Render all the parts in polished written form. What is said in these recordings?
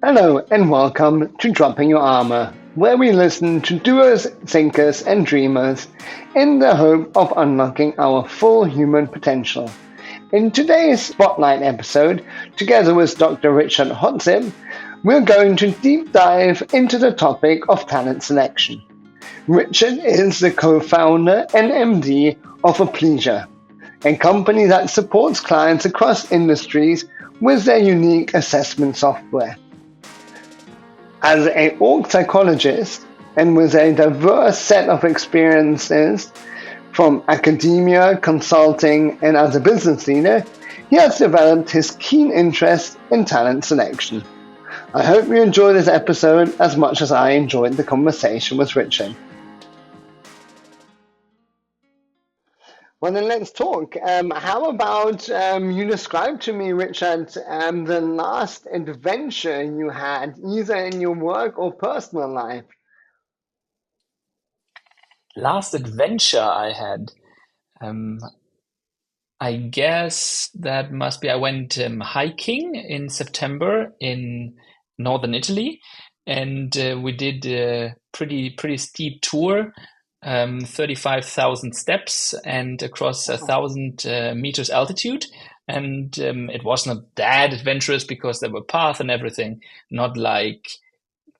Hello and welcome to Dropping Your Armor, where we listen to doers, thinkers, and dreamers in the hope of unlocking our full human potential. In today's Spotlight episode, together with Dr. Richard Hossiep, we're going to deep dive into the topic of talent selection. Richard is the co-founder and MD of Applysia, a company that supports clients across industries with their unique assessment software. As an org psychologist and with a diverse set of experiences from academia, consulting, and as a business leader, he has developed his keen interest in talent selection. I hope you enjoy this episode as much as I enjoyed the conversation with Richard. Well, then let's talk. How about you describe to me, Richard, the last adventure you had, either in your work or personal life? Last adventure I had, um, I guess that must be I went hiking in September in northern Italy, and we did a pretty steep tour, 35,000 steps and across 1,000 meters altitude. And it was not that adventurous because there were paths and everything, not like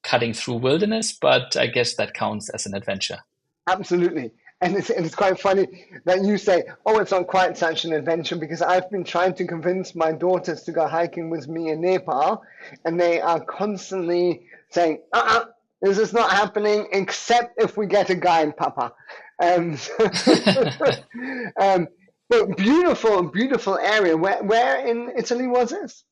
cutting through wilderness, but I guess that counts as an adventure. Absolutely. And it's quite funny that you say, oh, it's not quite such an adventure because I've been trying to convince my daughters to go hiking with me in Nepal, and they are constantly saying, this is not happening except if we get a guide, Papa. Um, um, but beautiful area. Where in Italy was this?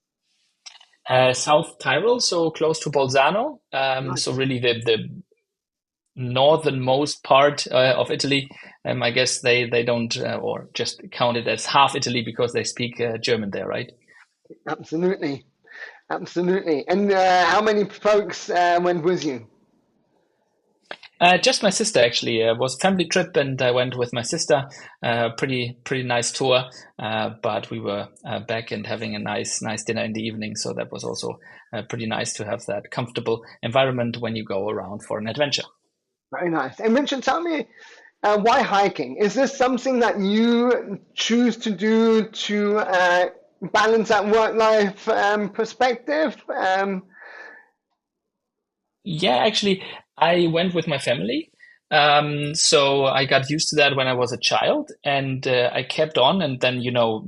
South Tyrol, so close to Bolzano. So Nice. really the northernmost part of Italy. I guess they don't or just count it as half Italy because they speak German there, right? Absolutely. Absolutely. And how many folks went with you? Just my sister actually. It was a family trip, and I went with my sister. Pretty nice tour. But we were back and having a nice dinner in the evening, so that was also pretty nice to have that comfortable environment when you go around for an adventure. Very nice. And Richard, tell me, why hiking? Is this something that you choose to do to balance that work-life perspective? Yeah, actually, I went with my family. So I got used to that when I was a child, and I kept on. And then,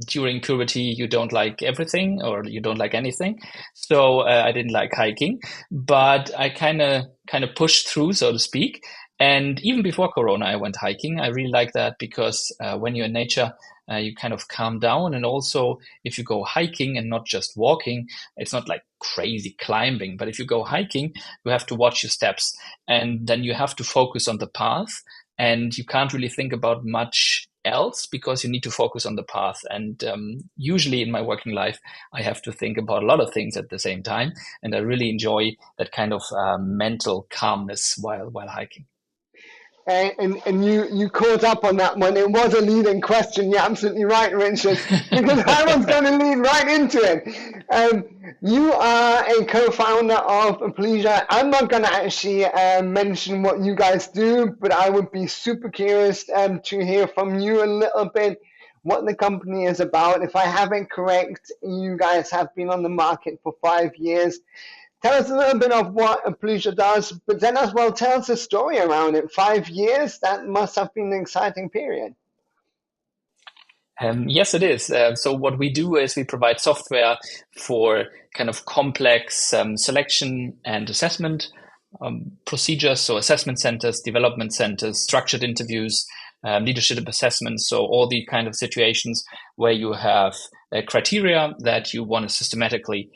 during puberty, you don't like everything or you don't like anything. So I didn't like hiking, but I kind of pushed through, so to speak. And even before Corona, I went hiking. I really like that because when you're in nature, you kind of calm down. And also, if you go hiking and not just walking, it's not like crazy climbing, but if you go hiking, you have to watch your steps, and then you have to focus on the path, and you can't really think about much else because you need to focus on the path. And usually in my working life, I have to think about a lot of things at the same time, and I really enjoy that kind of mental calmness while hiking. And you caught up on that one. It was a leading question. You're absolutely right, Richard, because I was going to lead right into it. You are a co-founder of Applysia. I'm not going to actually mention what you guys do, but I would be super curious to hear from you a little bit what the company is about. If I have it correct, you guys have been on the market for 5 years. Tell us a little bit of what Applysia does, but then as well tell us the story around it. 5 years, that must have been an exciting period. Yes, it is. So what we do is we provide software for kind of complex selection and assessment procedures. So assessment centers, development centers, structured interviews, leadership assessments. So all the kind of situations where you have criteria that you want to systematically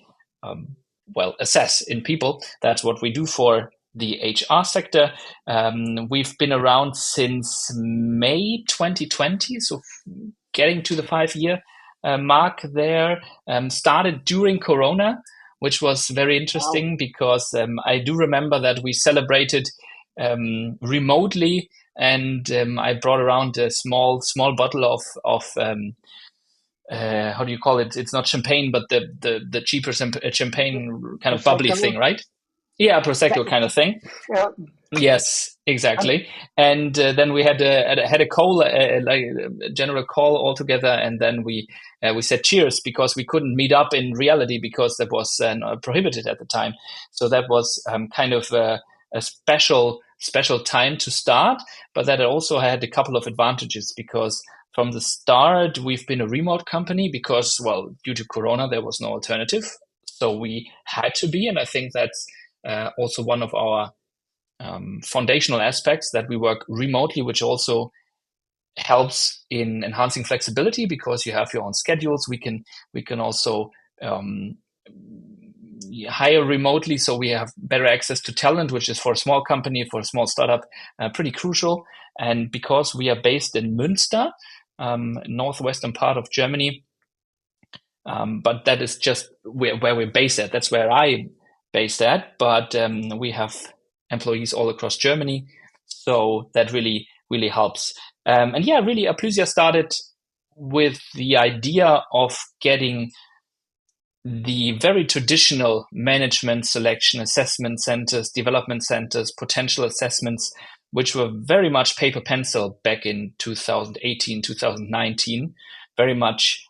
assess in people. That's what we do for the HR sector. We've been around since May 2020, so getting to the 5 year mark there. Started during Corona, which was very Wow. interesting because I do remember that we celebrated remotely, and I brought around a small bottle of how do you call it? It's not champagne, but the cheaper champagne kind of bubbly Prosecco. thing, right? Yeah, Yeah, prosecco kind of thing. yeah. Yes, Um, exactly. And then we had a call, like a general call all together, and then we said cheers because we couldn't meet up in reality because that was prohibited at the time. So that was kind of a special time to start, but that also had a couple of advantages because from the start we've been a remote company because, well, due to Corona there was no alternative, so we had to be, and I think that's also one of our foundational aspects that we work remotely, which also helps in enhancing flexibility because you have your own schedules. We can also um, hire remotely, so we have better access to talent, which is for a small company, for a small startup, pretty crucial. And because we are based in Münster, northwestern part of Germany, but that is just where we're based at. That's where I based at. But we have employees all across Germany, so that really helps. And yeah, really, Applysia started with the idea of getting the very traditional management selection assessment centers, development centers, potential assessments, which were very much paper pencil back in 2018, 2019, very much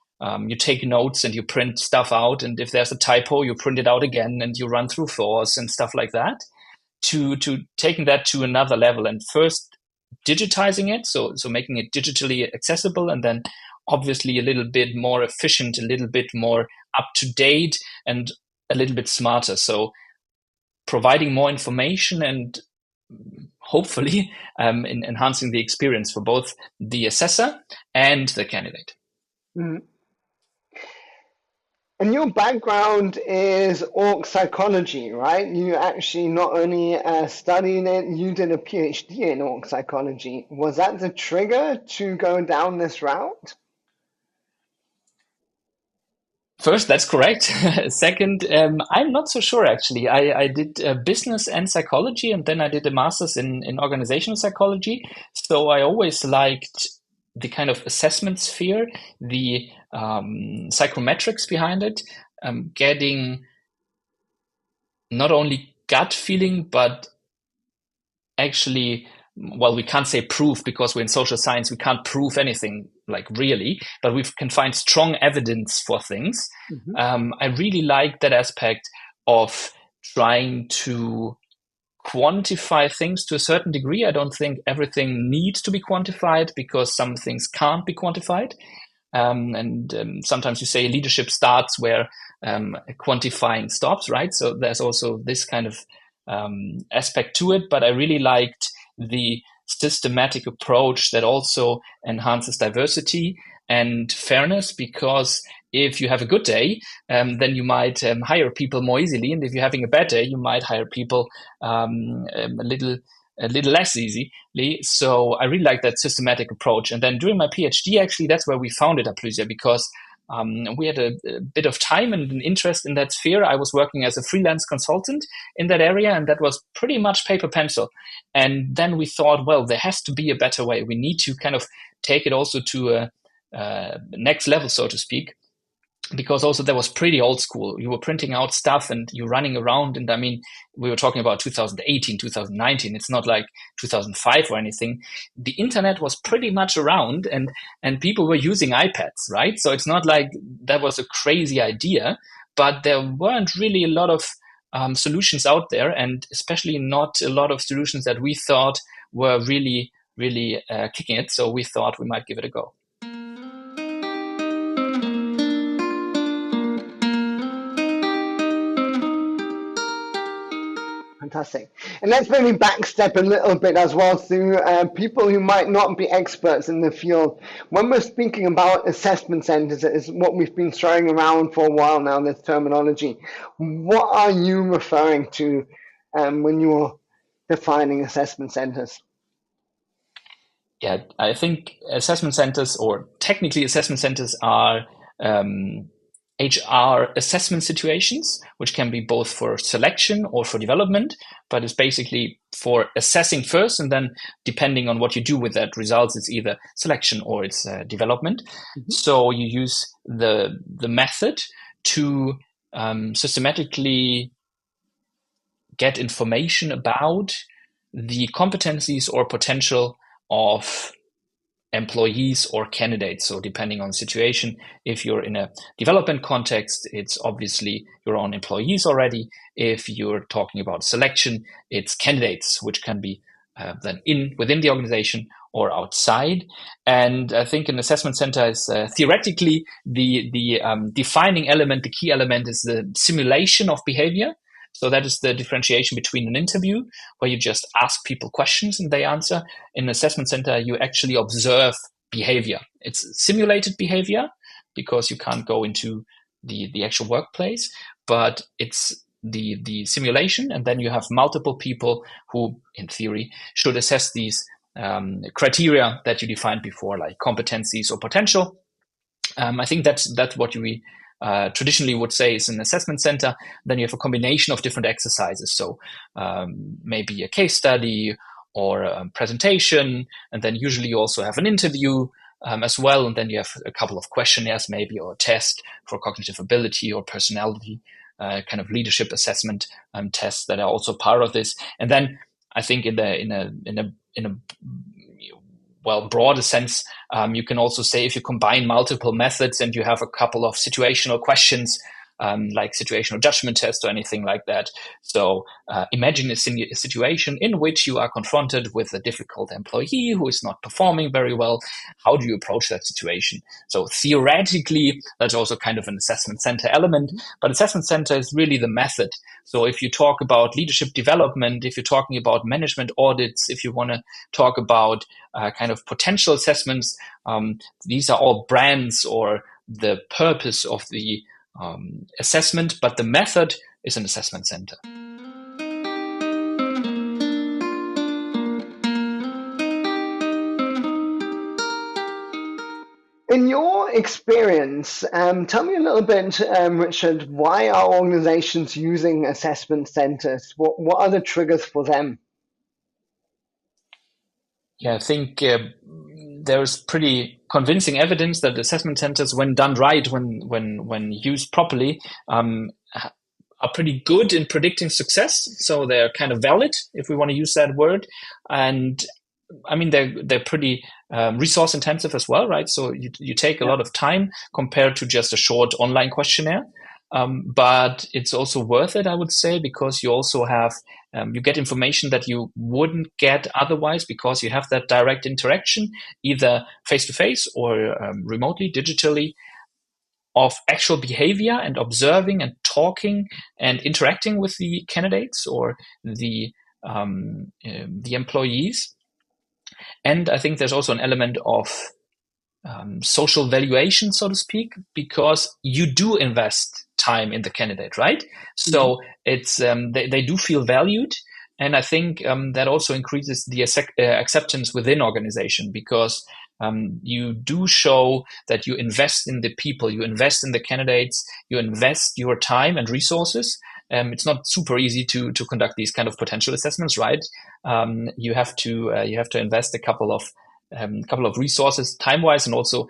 you take notes and you print stuff out. And if there's a typo, you print it out again and you run through floors and stuff like that to taking that to another level and first digitizing it, so making it digitally accessible, and then obviously a little bit more efficient, a little bit more up to date, and a little bit smarter. So providing more information and hopefully in enhancing the experience for both the assessor and the candidate. mm. And your background is org psychology, right? You actually not only studied it, you did a PhD in org psychology. Was that the trigger to go down this route? First, that's correct. Second, I'm not so sure actually. I did business and psychology, and then I did a master's in organizational psychology. So I always liked the kind of assessment sphere, the psychometrics behind it, getting not only gut feeling, but actually, well, we can't say proof because we're in social science, we can't prove anything like really, but we can find strong evidence for things. Mm-hmm. I really like that aspect of trying to quantify things to a certain degree. I don't think everything needs to be quantified because some things can't be quantified. And sometimes you say leadership starts where quantifying stops, right? So there's also this kind of aspect to it. But I really liked the systematic approach that also enhances diversity and fairness because if you have a good day, then you might hire people more easily, and if you're having a bad day, you might hire people a little less easily. So I really like that systematic approach. And then during my PhD, actually, that's where we founded Applysia because we had a bit of time and an interest in that sphere. I was working as a freelance consultant in that area, and that was pretty much paper pencil. And then we thought, well, there has to be a better way. We need to kind of take it also to a next level, so to speak, because also that was pretty old school. You were printing out stuff and you're running around. And I mean, we were talking about 2018, 2019. It's not like 2005 or anything. The internet was pretty much around and people were using iPads, right? So it's not like that was a crazy idea, but there weren't really a lot of solutions out there, and especially not a lot of solutions that we thought were really kicking it. So we thought we might give it a go. Fantastic. And let's maybe backstep a little bit as well through people who might not be experts in the field. When we're speaking about assessment centers, is what we've been throwing around for a while now, this terminology. What are you referring to when you're defining assessment centers? Yeah, I think assessment centers, or technically assessment centers, are um, HR assessment situations, which can be both for selection or for development, but it's basically for assessing first, and then depending on what you do with that results, it's either selection or it's development. Mm-hmm. So you use the method to systematically get information about the competencies or potential of employees or candidates. So depending on the situation, if you're in a development context, it's obviously your own employees already. If you're talking about selection, it's candidates, which can be then within the organization or outside. And I think an assessment center is theoretically the defining element, the key element is the simulation of behavior. So that is the differentiation between an interview, where you just ask people questions and they answer. In an assessment center, you actually observe behavior. It's simulated behavior because you can't go into the actual workplace, but it's the simulation. And then you have multiple people who, in theory, should assess these criteria that you defined before, like competencies or potential. I think that's what we traditionally would say is an assessment center. Then you have a combination of different exercises. So maybe a case study or a presentation, and then usually you also have an interview as well. And then you have a couple of questionnaires maybe, or a test for cognitive ability or personality, kind of leadership assessment tests that are also part of this. And then I think in a broader sense, you can also say if you combine multiple methods and you have a couple of situational questions, like situational judgment test or anything like that. So imagine a situation in which you are confronted with a difficult employee who is not performing very well. How do you approach that situation? So theoretically, that's also kind of an assessment center element, but assessment center is really the method. So if you talk about leadership development, if you're talking about management audits, if you want to talk about kind of potential assessments, these are all brands or the purpose of the assessment, but the method is an assessment center. In your experience, tell me a little bit, Richard, why are organizations using assessment centers? What are the triggers for them? Yeah, I think there's pretty convincing evidence that assessment centers, when done right, when used properly, are pretty good in predicting success. So they're kind of valid, if we want to use that word. And I mean, they're pretty resource intensive as well, right? So you take a lot of time compared to just a short online questionnaire. But it's also worth it, I would say, because you also have, you get information that you wouldn't get otherwise, because you have that direct interaction, either face-to-face or remotely, digitally, of actual behavior and observing and talking and interacting with the candidates or the employees. And I think there's also an element of social valuation, so to speak, because you do invest time in the candidate, right? So it's they do feel valued, and I think that also increases the acceptance within organization, because you do show that you invest in the people, you invest in the candidates, you invest your time and resources. It's not super easy to conduct these kind of potential assessments, right? You have to invest a couple of resources time-wise, and also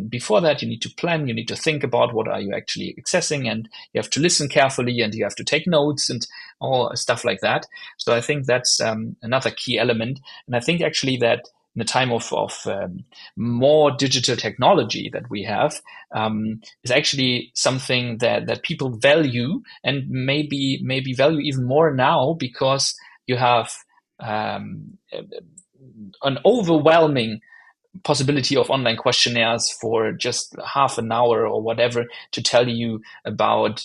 before that you need to plan, you need to think about what are you actually accessing, and you have to listen carefully, and you have to take notes and all stuff like that. So I think that's another key element, and I think actually that in the time of more digital technology that we have, is actually something that people value, and maybe value even more now, because you have an overwhelming possibility of online questionnaires for just half an hour or whatever to tell you about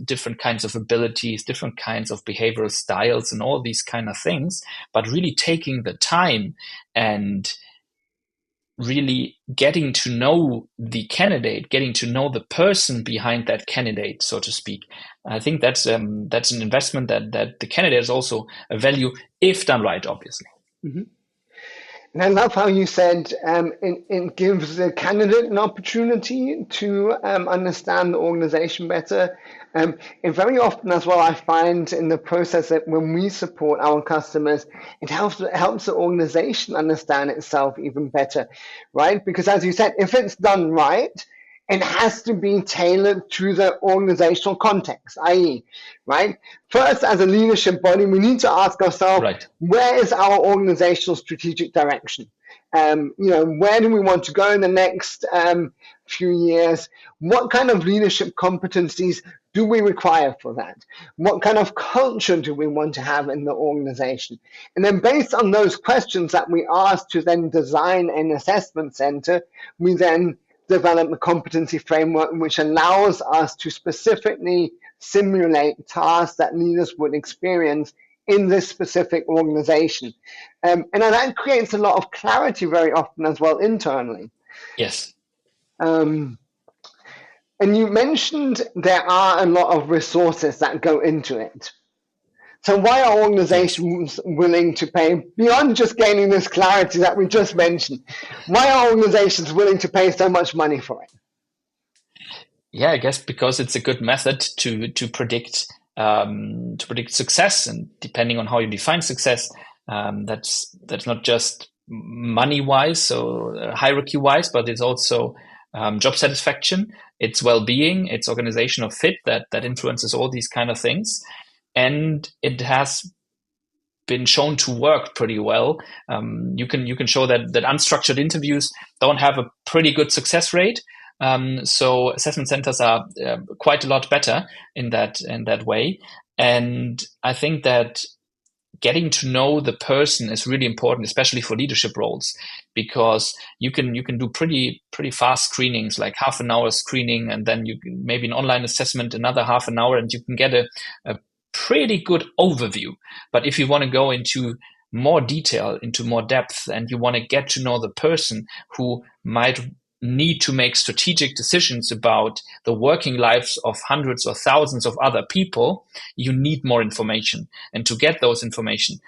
different kinds of abilities, different kinds of behavioral styles, and all these kind of things. But really taking the time and really getting to know the candidate, getting to know the person behind that candidate, so to speak. I think that's an investment that the candidate is also a value if done right, obviously. Mm-hmm. And I love how you said it gives the candidate an opportunity to understand the organization better. And very often as well, I find in the process that when we support our customers, it helps the organization understand itself even better, right? Because as you said, if it's done right, it has to be tailored to the organizational context, i.e., right? First, as a leadership body, we need to ask ourselves, Right. where is our organizational strategic direction? Where do we want to go in the next few years? What kind of leadership competencies do we require for that? What kind of culture do we want to have in the organization? And then based on those questions that we ask to then design an assessment center, we then develop a competency framework which allows us to specifically simulate tasks that leaders would experience in this specific organization. And that creates a lot of clarity very often as well internally. Yes. And you mentioned there are a lot of resources that go into it. So why are organizations willing to pay, beyond just gaining this clarity that we just mentioned, why are organizations willing to pay so much money for it? Yeah, I guess because it's a good method to predict success, and depending on how you define success, that's not just money wise or hierarchy wise, but it's also job satisfaction, it's well-being, it's organizational fit that influences all these kind of things, and it has been shown to work pretty well. You can show that unstructured interviews don't have a pretty good success rate. So assessment centers are quite a lot better in that way. And I think that getting to know the person is really important, especially for leadership roles, because you can do pretty fast screenings, like half an hour screening, and then you can maybe an online assessment another half an hour, and you can get a pretty good overview. But if you want to go into more detail, into more depth, and you want to get to know the person who might need to make strategic decisions about the working lives of hundreds or thousands of other people, you need more information. And to get those information,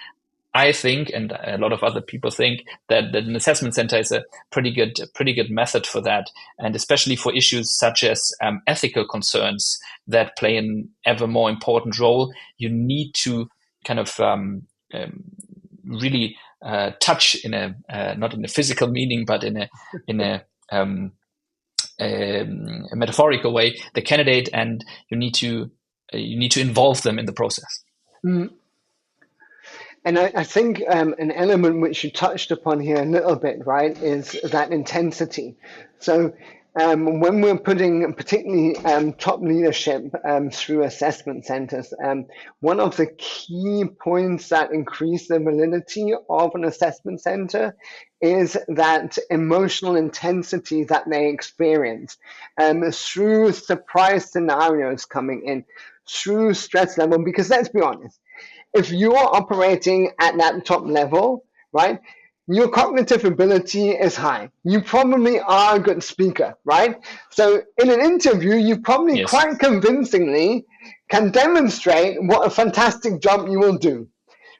I think, and a lot of other people think, that an assessment center is a pretty good method for that, and especially for issues such as ethical concerns that play an ever more important role. You need to kind of really touch in a not in a physical meaning, but in a metaphorical way, the candidate, and you need to involve them in the process. Mm. And I think an element which you touched upon here a little bit, right, is that intensity. So when we're putting particularly top leadership through assessment centers, one of the key points that increase the validity of an assessment center is that emotional intensity that they experience through surprise scenarios coming in, through stress level. Because let's be honest, if you're operating at that top level, right, your cognitive ability is high. You probably are a good speaker, right? So in an interview, you probably quite convincingly can demonstrate what a fantastic job you will do,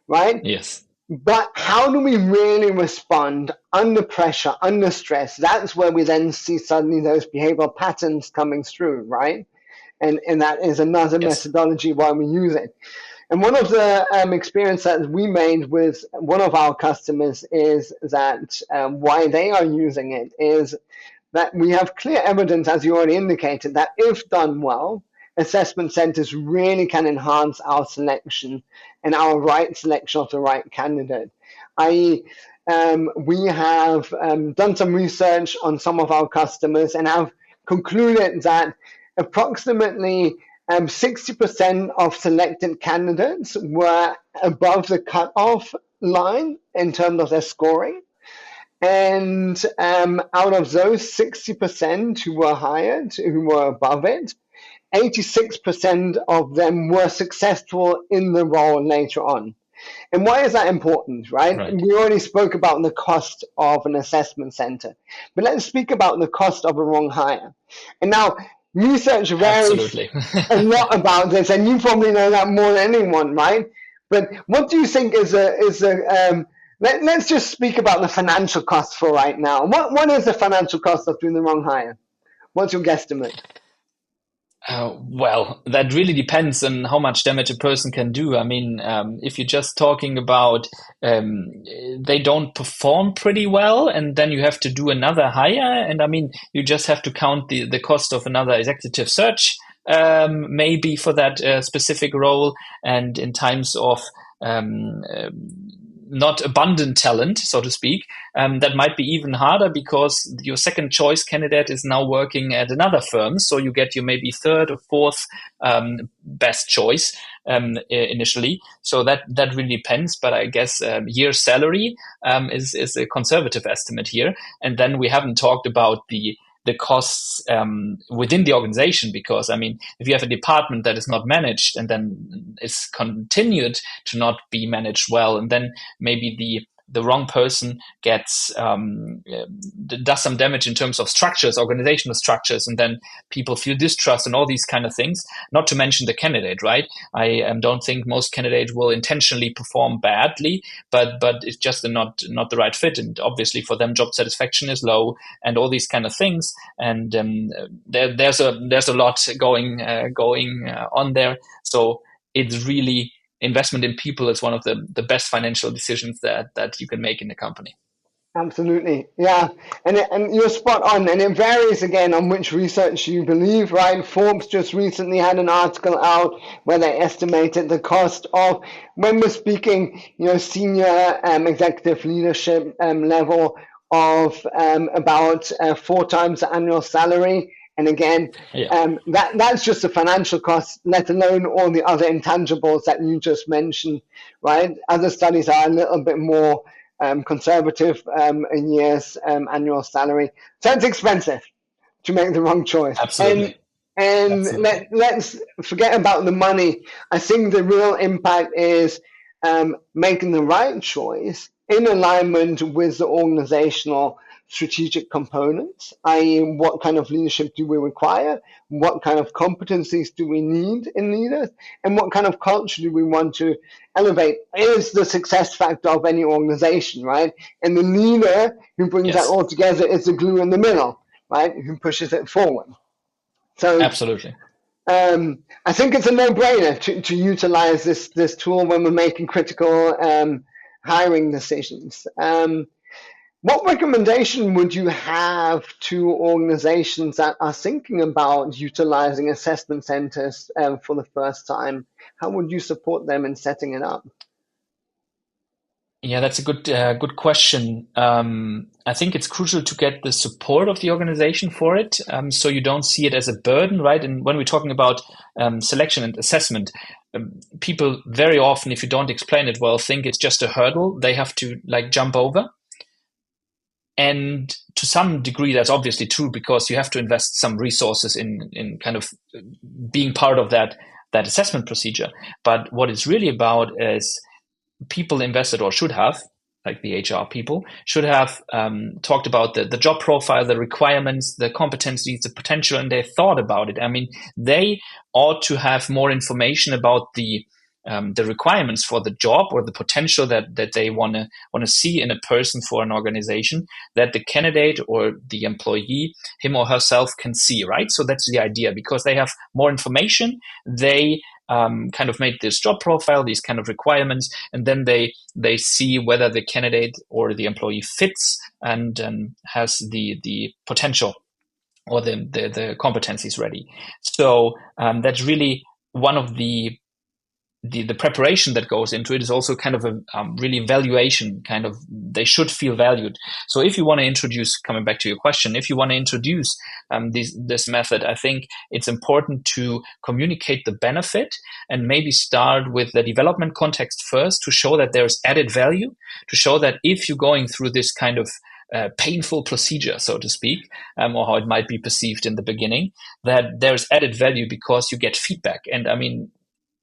right? Yes. But how do we really respond under pressure, under stress? That's where we then see suddenly those behavioral patterns coming through, right? And that is another methodology why we use it. And one of the experience that we made with one of our customers is that why they are using it is that we have clear evidence, as you already indicated, that if done well, assessment centers really can enhance our selection and our right selection of the right candidate. I.e., we have done some research on some of our customers and have concluded that approximately 60% of selected candidates were above the cutoff line in terms of their scoring. And out of those 60% who were hired, who were above it, 86% of them were successful in the role later on. And why is that important, right? We already spoke about the cost of an assessment center, but let's speak about the cost of a wrong hire. And now, research varies a lot about this, and you probably know that more than anyone, right? But what do you think is the Let's just speak about the financial costs for right now. What is the financial cost of doing the wrong hire? What's your guesstimate? Well, that really depends on how much damage a person can do. I mean, if you're just talking about they don't perform pretty well, and then you have to do another hire, and I mean, you just have to count the cost of another executive search, maybe for that specific role, and in times of um, not abundant talent, so to speak, that might be even harder because your second choice candidate is now working at another firm. So you get your maybe third or fourth best choice initially. So that really depends. But I guess year's salary is a conservative estimate here. And then we haven't talked about the costs within the organization, because I mean, if you have a department that is not managed and then is continued to not be managed well, and then maybe the wrong person gets does some damage in terms of structures, organizational structures, and then people feel distrust and all these kind of things. Not to mention the candidate, right? I don't think most candidates will intentionally perform badly, but it's just not the right fit, and obviously for them job satisfaction is low and all these kind of things. And there's a lot going on there. So it's really, investment in people is one of the best financial decisions that you can make in the company. Absolutely, yeah, and you're spot on, and it varies again on which research you believe, right? Forbes just recently had an article out where they estimated the cost of, when we're speaking, senior executive leadership level, of about 4 times the annual salary. And again, Yeah, that's just the financial costs, let alone all the other intangibles that you just mentioned, right? Other studies are a little bit more conservative in years annual salary. So it's expensive to make the wrong choice. And absolutely, and absolutely. let's forget about the money. I think the real impact is making the right choice in alignment with the organizational strategic components, i.e., what kind of leadership do we require, what kind of competencies do we need in leaders, and what kind of culture do we want to elevate is the success factor of any organization, right? And the leader who brings that Yes, all together is the glue in the middle, right? Who pushes it forward. So absolutely. I think it's a no-brainer to utilize this tool when we're making critical hiring decisions. What recommendation would you have to organizations that are thinking about utilizing assessment centers for the first time? How would you support them in setting it up? Yeah, that's a good question. I think it's crucial to get the support of the organization for it, so you don't see it as a burden, right? And when we're talking about selection and assessment, people very often, if you don't explain it well, think it's just a hurdle they have to like jump over. And to some degree, that's obviously true because you have to invest some resources in kind of being part of that assessment procedure. But what it's really about is people invested or should have, like the HR people, should have talked about the job profile, the requirements, the competencies, the potential, and they thought about it. I mean, they ought to have more information about the requirements for the job or the potential that they want to see in a person for an organization that the candidate or the employee, him or herself, can see, right? So that's the idea. Because they have more information, they kind of made this job profile, these kind of requirements, and then they see whether the candidate or the employee fits and has the potential or the competencies ready. So that's really one of the preparation that goes into it is also kind of a really valuation kind of, they should feel valued. So if you want to introduce, coming back to your question, if you want to introduce this method, I think it's important to communicate the benefit and maybe start with the development context first to show that there's added value, to show that if you're going through this kind of painful procedure, so to speak, or how it might be perceived in the beginning, that there's added value because you get feedback. And I mean,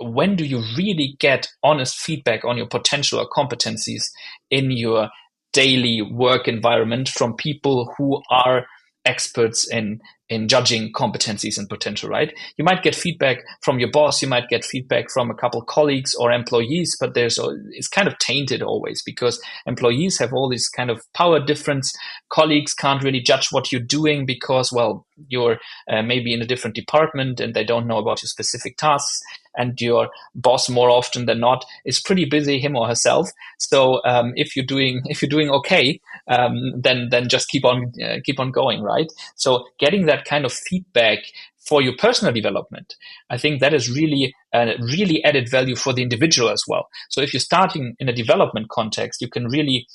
when do you really get honest feedback on your potential or competencies in your daily work environment from people who are experts in judging competencies and potential, right? You might get feedback from your boss, you might get feedback from a couple colleagues or employees, but it's kind of tainted always because employees have all this kind of power difference. Colleagues can't really judge what you're doing because, well, you're maybe in a different department and they don't know about your specific tasks. And your boss, more often than not, is pretty busy, him or herself. So if you're doing okay, then just keep on going, right? So getting that kind of feedback for your personal development, I think that is really added value for the individual as well. So if you're starting in a development context, you can really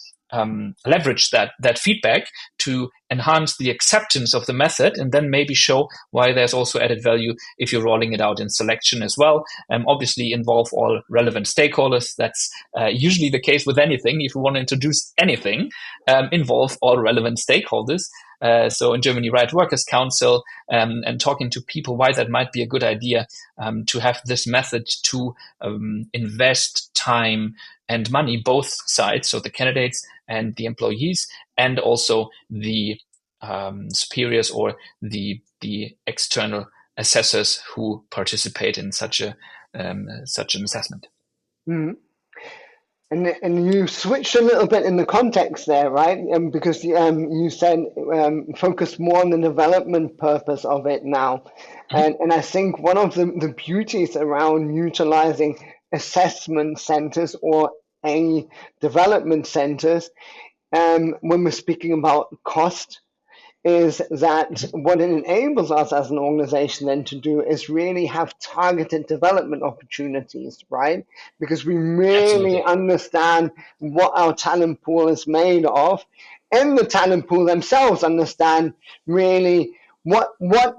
leverage that feedback to enhance the acceptance of the method, and then maybe show why there's also added value if you're rolling it out in selection as well. Obviously involve all relevant stakeholders. That's usually the case with anything. If you want to introduce anything, involve all relevant stakeholders. So in Germany, right, Workers' Council, and talking to people why that might be a good idea to have this method to invest time and money, both sides, so the candidates and the employees, and also the superiors or the external assessors who participate in such an assessment. Mm. And you switched a little bit in the context there, right? Because you said focus more on the development purpose of it now. And I think one of the beauties around utilizing assessment centers or any development centers, when we're speaking about cost, is that what it enables us as an organization then to do is really have targeted development opportunities, right? Because we really understand what our talent pool is made of, and the talent pool themselves understand really what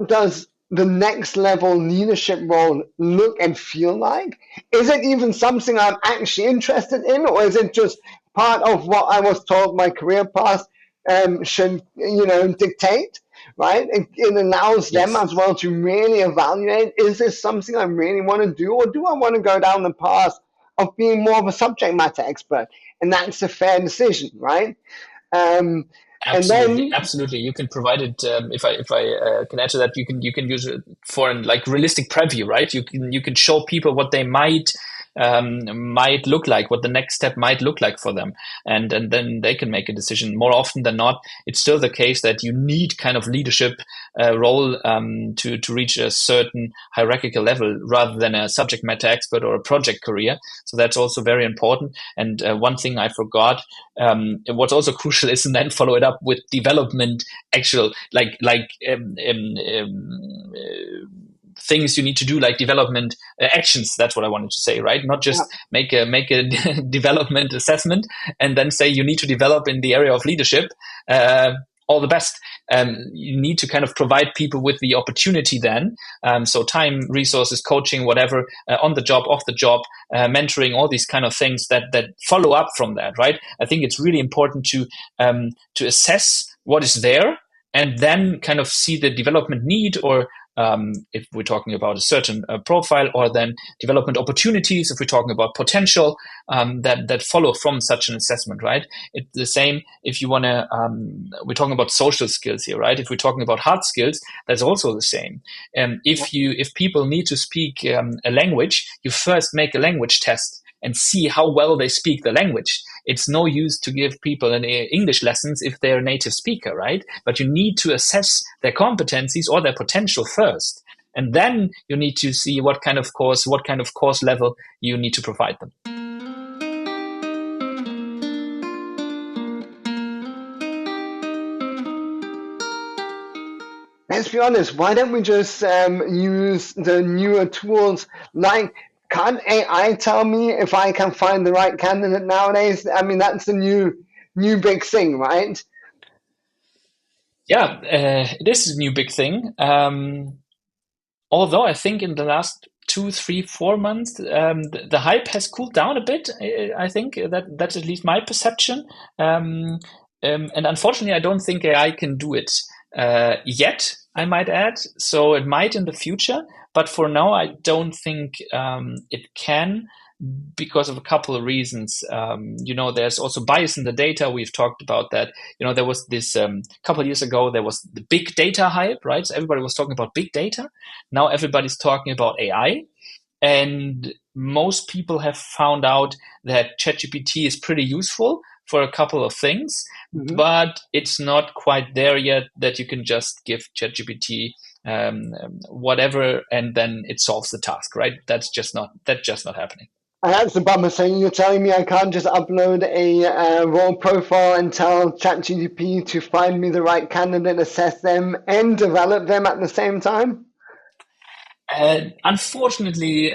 does the next level leadership role look and feel like? Is it even something I'm actually interested in, or is it just part of what I was told my career path should dictate, right? It allows them as well to really evaluate, is this something I really want to do, or do I want to go down the path of being more of a subject matter expert? And that's a fair decision, right? Absolutely. You can provide it. If I can add to that, you can use it for like realistic preview, right? You can show people what they might look like, what the next step might look like for them, and then they can make a decision. More often than not, it's still the case that you need kind of leadership role to reach a certain hierarchical level rather than a subject matter expert or a project career. So that's also very important. And one thing I forgot, what's also crucial is, and then follow it up with development, actual things you need to do, like development actions. That's what I wanted to say, right? Not just make a development assessment and then say you need to develop in the area of leadership. All the best. You need to kind of provide people with the opportunity then. So time, resources, coaching, whatever, on the job, off the job, mentoring, all these kind of things that follow up from that, right? I think it's really important to assess what is there and then kind of see the development need, or if we're talking about a certain profile, or then development opportunities if we're talking about potential that follow from such an assessment, right? It's the same if you want to, we're talking about social skills here, right? If we're talking about hard skills, that's also the same. If people need to speak a language, you first make a language test and see how well they speak the language. It's no use to give people an English lessons if they're a native speaker, right? But you need to assess their competencies or their potential first. And then you need to see what kind of course level you need to provide them. Let's be honest, why don't we just use the newer tools like, can't AI tell me if I can find the right candidate nowadays? I mean, that's the new big thing, right? Yeah, it is a new big thing. Although I think in the last 2, 3, 4 months, the hype has cooled down a bit. I think that's at least my perception. And unfortunately, I don't think AI can do it yet, I might add. So it might in the future. But for now, I don't think it can. because of a couple of reasons. There's also bias in the data. We've talked about that. There was this couple of years ago, there was the big data hype, right? So everybody was talking about big data. Now everybody's talking about AI. And most people have found out that ChatGPT is pretty useful for a couple of things, but it's not quite there yet that you can just give ChatGPT whatever and then it solves the task, right? That's just not happening. And that's the bummer. So you're telling me I can't just upload a role profile and tell ChatGPT to find me the right candidate, assess them, and develop them at the same time? Unfortunately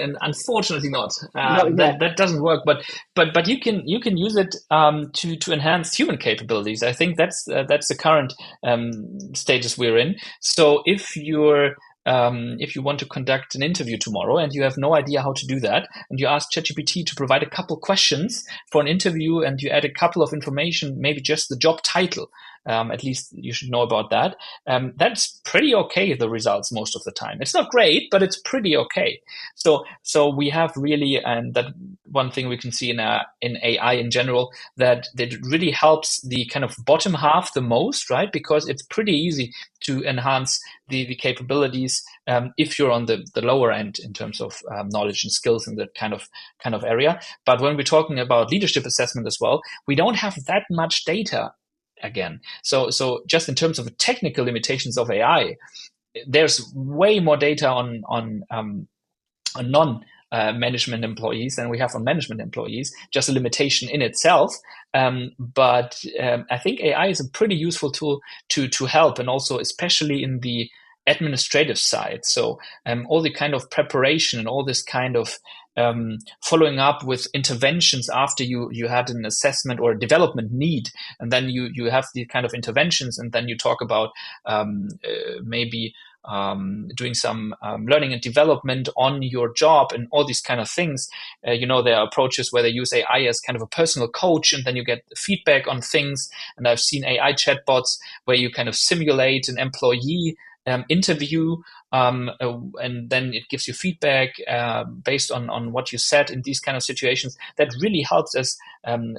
not. Not yet. That doesn't work. But you can use it to enhance human capabilities. I think that's the current status we're in. So if you want to conduct an interview tomorrow and you have no idea how to do that, and you ask ChatGPT to provide a couple questions for an interview, and you add a couple of information, maybe just the job title. At least you should know about that. That's pretty okay, the results most of the time. It's not great, but it's pretty okay. So we have really, and that one thing we can see in AI in general, that really helps the kind of bottom half the most, right? Because it's pretty easy to enhance the capabilities if you're on the lower end in terms of knowledge and skills in that kind of area. But when we're talking about leadership assessment as well, we don't have that much data again. So just in terms of technical limitations of AI, there's way more data on non-management employees than we have on management employees, just a limitation in itself. But I think AI is a pretty useful tool to help, and also especially in the administrative side. So all the kind of preparation and all this kind of following up with interventions after you had an assessment or a development need, and then you have the kind of interventions, and then you talk about maybe doing some learning and development on your job and all these kind of things. There are approaches where they use AI as kind of a personal coach, and then you get feedback on things. And I've seen AI chatbots where you kind of simulate an employee interview, and then it gives you feedback based on what you said in these kind of situations. That really helps us kind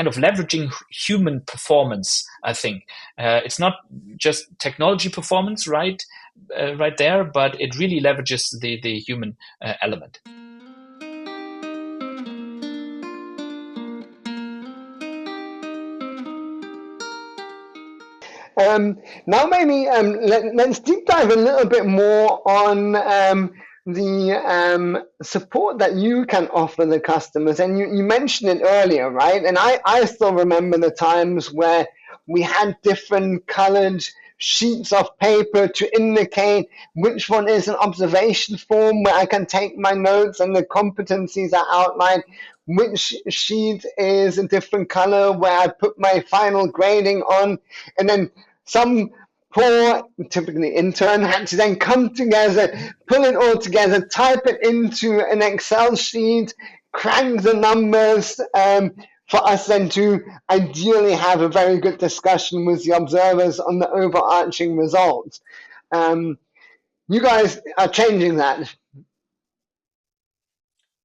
of leveraging human performance, I think. It's not just technology performance right there, but it really leverages the human element. Now maybe let's deep dive a little bit more on the support that you can offer the customers. And you mentioned it earlier, right? And I still remember the times where we had different colored sheets of paper to indicate which one is an observation form where I can take my notes and the competencies are outlined, which sheet is a different color where I put my final grading on, and then some poor, typically intern, had to then come together, pull it all together, type it into an Excel sheet, crank the numbers, for us then to ideally have a very good discussion with the observers on the overarching results. You guys are changing that.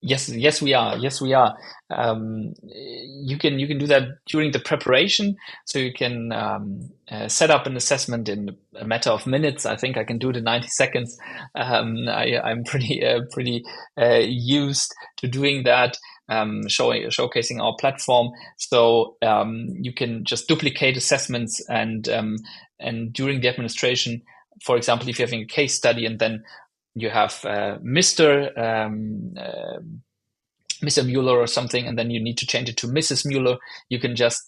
Yes, we are. You can do that during the preparation, so you can set up an assessment in a matter of minutes. I think I can do it in 90 seconds. I'm pretty used to doing that, showcasing our platform. So you can just duplicate assessments, and during the administration, for example, if you're having a case study and then you have Mr. Mueller or something, and then you need to change it to Mrs. Mueller, you can just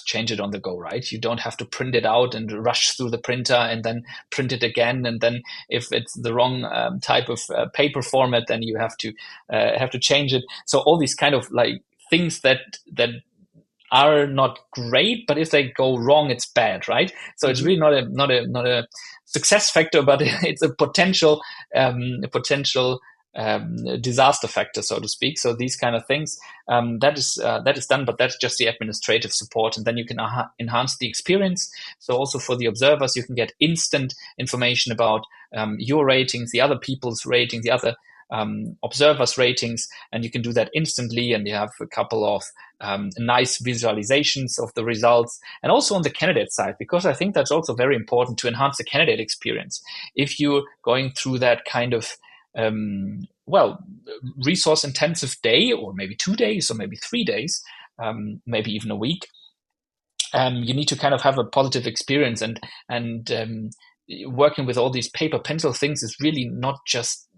change it on the go, right? You don't have to print it out and rush through the printer and then print it again. And then if it's the wrong type of paper format, then you have to change it. So all these kind of like things that are not great, but if they go wrong, it's bad, right? So it's really not a success factor, but it's a potential disaster factor, so to speak. So these kind of things, that is done, but that's just the administrative support, and then you can enhance the experience. So also for the observers, you can get instant information about your ratings, the other people's rating, the other observers ratings, and you can do that instantly, and you have a couple of nice visualizations of the results, and also on the candidate side, because I think that's also very important to enhance the candidate experience. If you're going through that kind of resource intensive day, or maybe 2 days, or maybe 3 days, maybe even a week, you need to kind of have a positive experience, and working with all these paper pencil things is really not just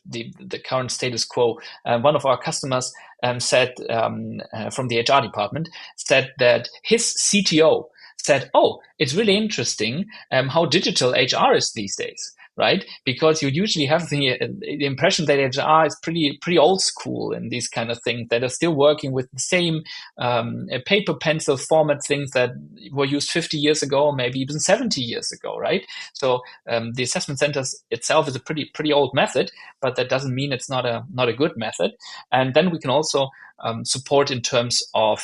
the current status quo. One of our customers said from the HR department said that his CTO said, "Oh, it's really interesting how digital HR is these days." Right, because you usually have the impression that HR is pretty old school in these kind of things, that are still working with the same paper pencil format things that were used 50 years ago, or maybe even 70 years ago, right? So the assessment centers itself is a pretty old method, but that doesn't mean it's not a good method. And then we can also support in terms of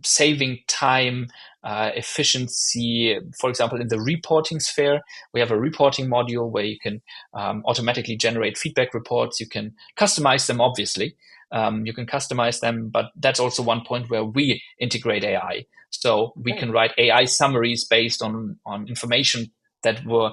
saving time, efficiency. For example, in the reporting sphere, we have a reporting module where you can automatically generate feedback reports. You can customize them, obviously. You can customize them, but that's also one point where we integrate AI. So we can write AI summaries based on information that were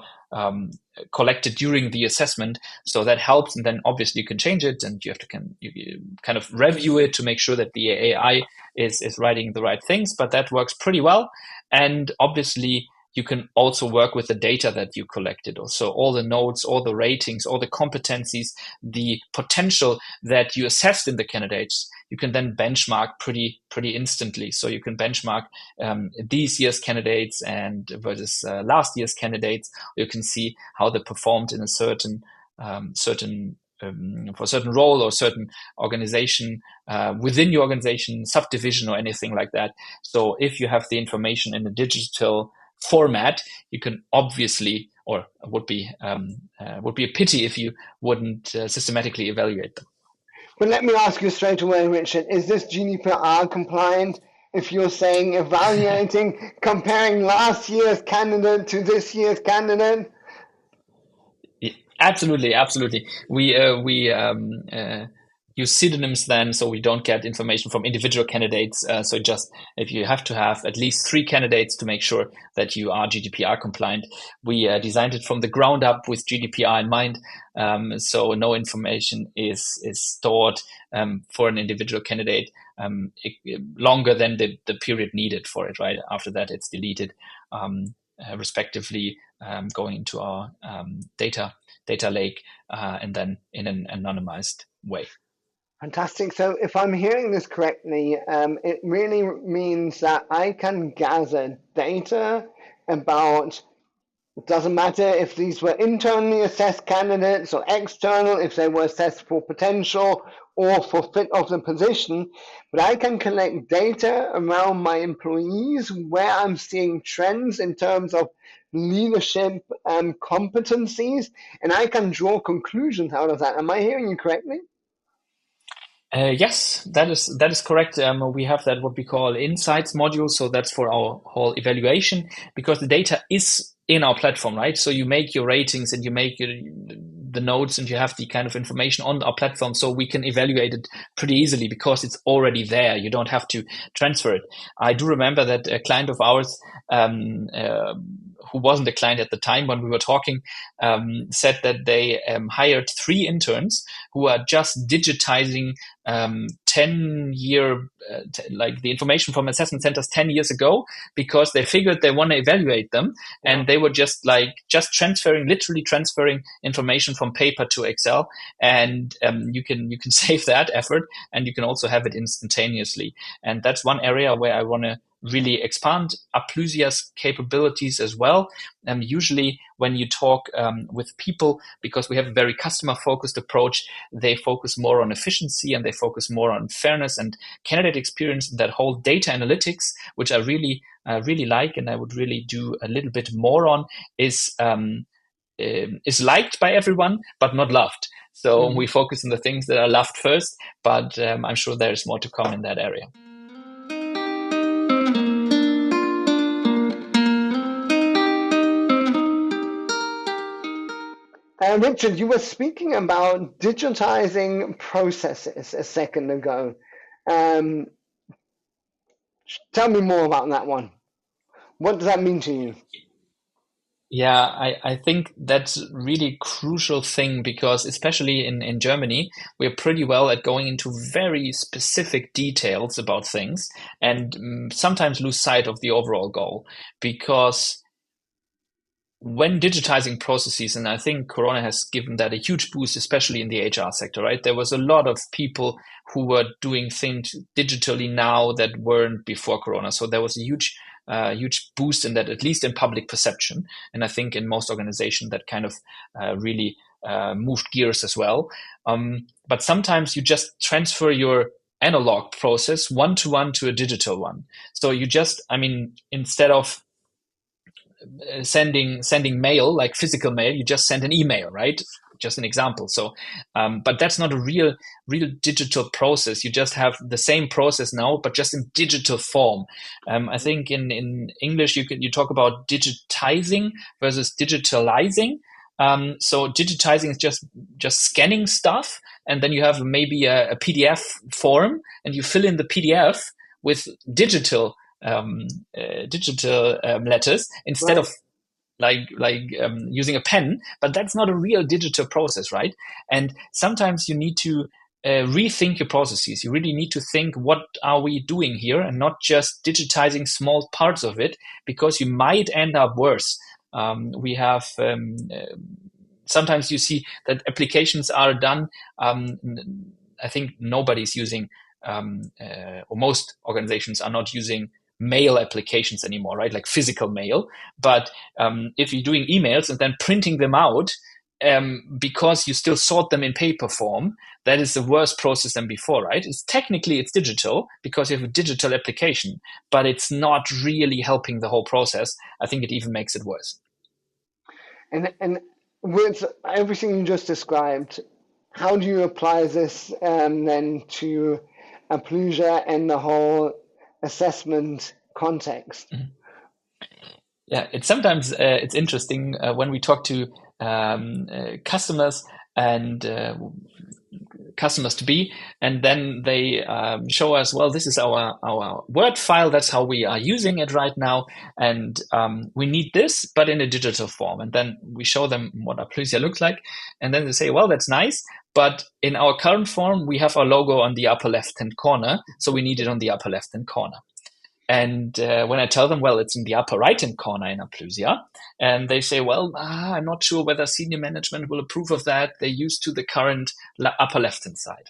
collected during the assessment. So that helps, and then obviously you can change it, and you have to you kind of review it to make sure that the AI is writing the right things. But that works pretty well, and obviously you can also work with the data that you collected. So all the notes, all the ratings, all the competencies, the potential that you assessed in the candidates, you can then benchmark pretty instantly. So you can benchmark these year's candidates and versus last year's candidates. You can see how they performed in a certain for a certain role or certain organization, within your organization, subdivision, or anything like that. So if you have the information in a digital format, you can obviously, or would be a pity if you wouldn't systematically evaluate them. But let me ask you straight away, Richard, is this GDPR compliant? If you're saying evaluating, comparing last year's candidate to this year's candidate? Absolutely. We use pseudonyms then, so we don't get information from individual candidates. So just if you have to have at least 3 candidates to make sure that you are GDPR compliant, we designed it from the ground up with GDPR in mind. So no information is stored for an individual candidate longer than the period needed for it. Right after that, it's deleted, respectively, going into our data lake, and then in an anonymized way. Fantastic. So if I'm hearing this correctly, it really means that I can gather data about, it doesn't matter if these were internally assessed candidates or external, if they were assessed for potential or for fit of the position, but I can collect data around my employees where I'm seeing trends in terms of leadership and competencies, and I can draw conclusions out of that. Am I hearing you correctly? Yes, that is correct. We have that what we call insights module. So that's for our whole evaluation, because the data is in our platform, right? So you make your ratings and you make the notes, and you have the kind of information on our platform, so we can evaluate it pretty easily because it's already there. You don't have to transfer it. I do remember that a client of ours, who wasn't a client at the time when we were talking, said that they hired 3 interns who are just digitizing 10-year, like the information from assessment centers 10 years ago, because they figured they want to evaluate them. And they were literally transferring information from paper to Excel. And you can save that effort, and you can also have it instantaneously. And that's one area where I want to really expand Applysia's capabilities as well. Usually when you talk with people, because we have a very customer-focused approach, they focus more on efficiency, and they focus more on fairness and candidate experience. That whole data analytics, which I really like, and I would really do a little bit more on, is liked by everyone, but not loved. So we focus on the things that are loved first, but I'm sure there's more to come in that area. Richard, you were speaking about digitizing processes a second ago. Um, Tell me more about that one. What does that mean to you? Yeah, I think that's really crucial thing because especially in Germany, we're pretty well at going into very specific details about things and sometimes lose sight of the overall goal because when digitizing processes, and I think Corona has given that a huge boost, especially in the HR sector, right? There was a lot of people who were doing things digitally now that weren't before Corona. So there was a huge boost in that, at least in public perception. And I think in most organizations that kind of really moved gears as well. But sometimes you just transfer your analog process one to a digital one. So you just, I mean, instead of sending mail like physical mail, you just send an email, right? Just an example. So but that's not a real digital process. You just have the same process now but just in digital form. I think in English you talk about digitizing versus digitalizing. So digitizing is just scanning stuff, and then you have maybe a PDF form, and you fill in the PDF with um, digital letters instead Right. of using a pen. But that's not a real digital process, right? And sometimes you need to rethink your processes. You really need to think, what are we doing here, and not just digitizing small parts of it, because you might end up worse. We have sometimes you see that applications are done. I think nobody's using, or most organizations are not using mail applications anymore, right? Like physical mail. But if you're doing emails and then printing them out, because you still sort them in paper form, that is the worst process than before, right? It's digital because you have a digital application, but it's not really helping the whole process. I think it even makes it worse. And with everything you just described, how do you apply this then to Applysia and the whole assessment context? Mhm. Yeah, it's sometimes it's interesting when we talk to customers and customers to be, and then they show us, well, this is our Word file. That's how we are using it right now, and we need this, but in a digital form. And then we show them what Applysia looks like, and then they say, well, that's nice, but in our current form, we have our logo on the upper left-hand corner, so we need it on the upper left-hand corner. And when I tell them, well, it's in the upper right-hand corner in Applysia, and they say, well, I'm not sure whether senior management will approve of that. They're used to the current upper left-hand side.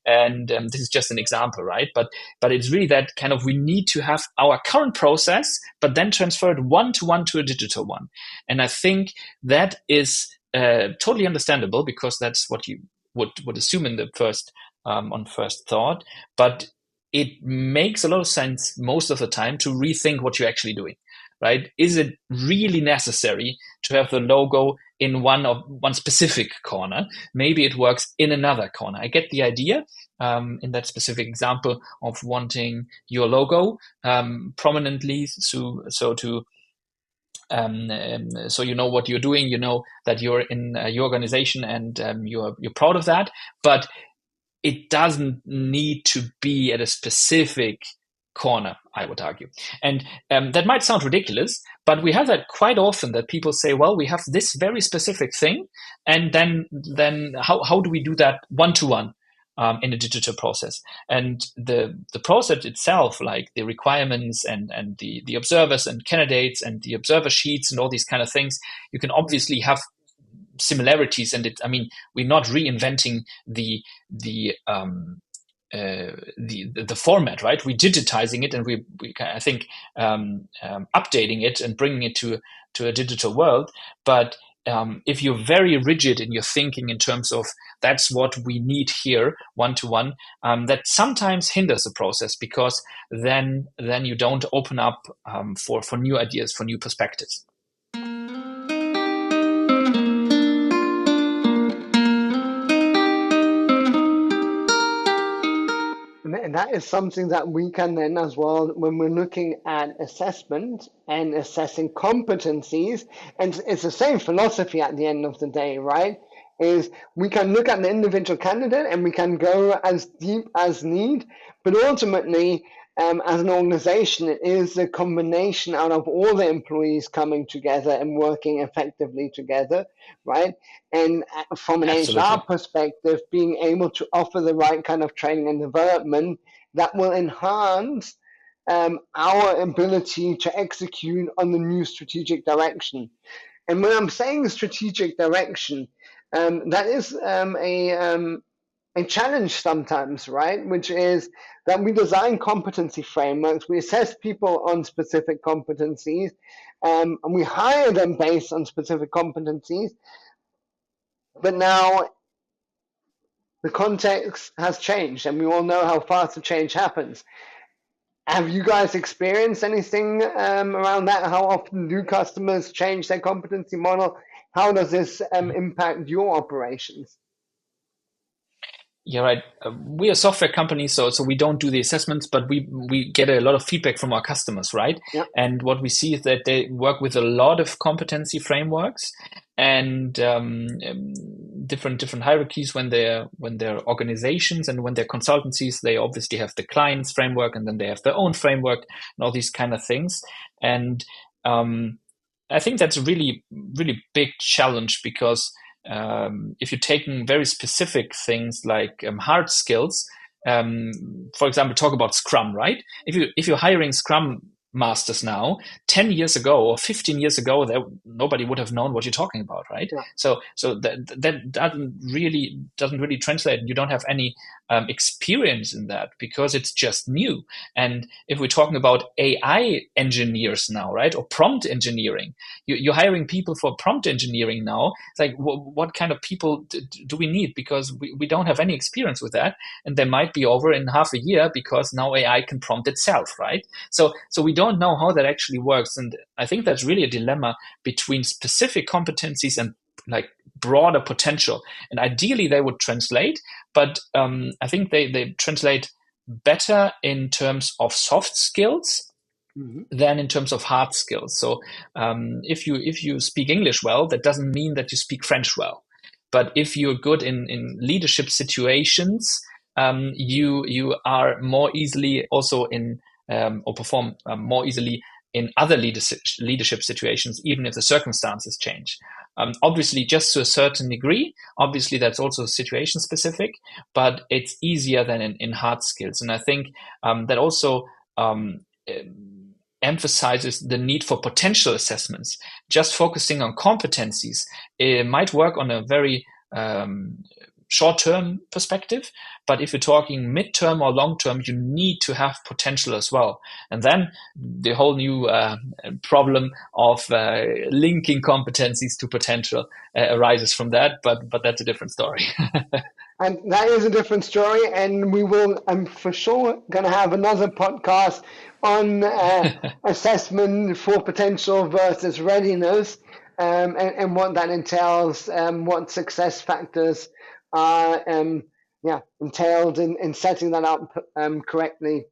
And this is just an example, right? But it's really that kind of, we need to have our current process, but then transfer it one to a digital one. And I think that is totally understandable, because that's what you would assume in the first on first thought. But it makes a lot of sense most of the time to rethink what you're actually doing, right? Is it really necessary to have the logo in one specific corner? Maybe it works in another corner. I get the idea in that specific example of wanting your logo prominently, so you know what you're doing, you know that you're in your organization, and you're proud of that. But it doesn't need to be at a specific corner, I would argue. And that might sound ridiculous, but we have that quite often, that people say, well, we have this very specific thing, and then how do we do that one to one in a digital process? And the process itself, like the requirements and the observers and candidates and the observer sheets and all these kind of things, you can obviously have similarities. And I mean, we're not reinventing the the format, right? We're digitizing it, and we I think updating it and bringing it to a digital world. But if you're very rigid in your thinking in terms of that's what we need here one to one, that sometimes hinders the process, because then you don't open up for new ideas, for new perspectives. And that is something that we can then as well, when we're looking at assessment and assessing competencies, and it's the same philosophy at the end of the day, right? Is we can look at the individual candidate and we can go as deep as need, but ultimately, as an organization, it is a combination out of all the employees coming together and working effectively together, right? And from an Absolutely. HR perspective, being able to offer the right kind of training and development that will enhance our ability to execute on the new strategic direction. And when I'm saying strategic direction, that is a challenge sometimes, right? Which is that we design competency frameworks, we assess people on specific competencies, and we hire them based on specific competencies. But now the context has changed, and we all know how fast the change happens. Have you guys experienced anything around that? How often do customers change their competency model? How does this impact your operations? Yeah, right. We're a software company, so we don't do the assessments, but we get a lot of feedback from our customers, right? Yeah. And what we see is that they work with a lot of competency frameworks and different hierarchies when they're organizations and when they're consultancies. They obviously have the client's framework, and then they have their own framework and all these kind of things. And I think that's a really big challenge because if you're taking very specific things like hard skills, for example, talk about Scrum, right? If you're hiring Scrum masters now, 10 years ago or 15 years ago, nobody would have known what you're talking about, right? Yeah. So that doesn't really translate. You don't have any experience in that because it's just new. And if we're talking about AI engineers now, right, or prompt engineering, you're hiring people for prompt engineering now. It's like, what kind of people do we need? Because we don't have any experience with that, and they might be over in half a year because now AI can prompt itself, right? So we don't know how that actually works, and I think that's really a dilemma between specific competencies and like broader potential. And ideally, they would translate, but I think they translate better in terms of soft skills than in terms of hard skills. So if you speak English well, that doesn't mean that you speak French well. But if you're good in leadership situations, you are more easily also in or perform more easily in other leadership situations, even if the circumstances change. Obviously, just to a certain degree. Obviously, that's also situation specific, but it's easier than in hard skills. And I think that also emphasizes the need for potential assessments. Just focusing on competencies, it might work on a very short-term perspective, but if you're talking mid-term or long-term, you need to have potential as well. And then the whole new problem of linking competencies to potential arises from that, but that's a different story. And that is a different story, and we will, I'm for sure going to have another podcast on assessment for potential versus readiness, and what that entails, what success factors are entailed in setting that up correctly.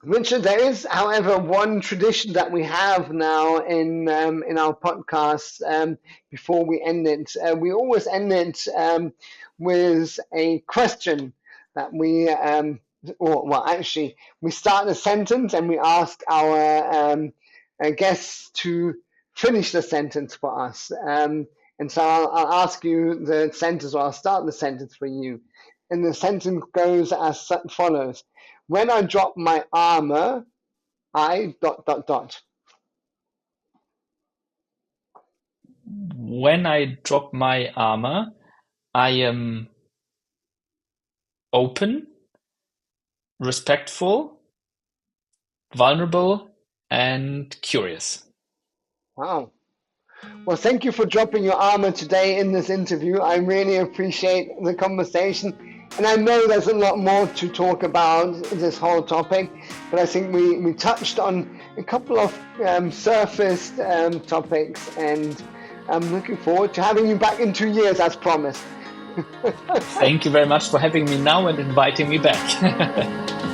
Richard, there is, however, one tradition that we have now in our podcast. Before we end it, we always end it with a question that we start a sentence and we ask our guests to finish the sentence for us. And so I'll ask you the sentence, or I'll start the sentence for you. And the sentence goes as follows. When I drop my armor, I ... When I drop my armor, I am open, respectful, vulnerable, and curious. Wow. Well, thank you for dropping your armor today in this interview. I really appreciate the conversation. And I know there's a lot more to talk about this whole topic, but I think we touched on a couple of surfaced topics, and I'm looking forward to having you back in 2 years as promised. Thank you very much for having me now and inviting me back.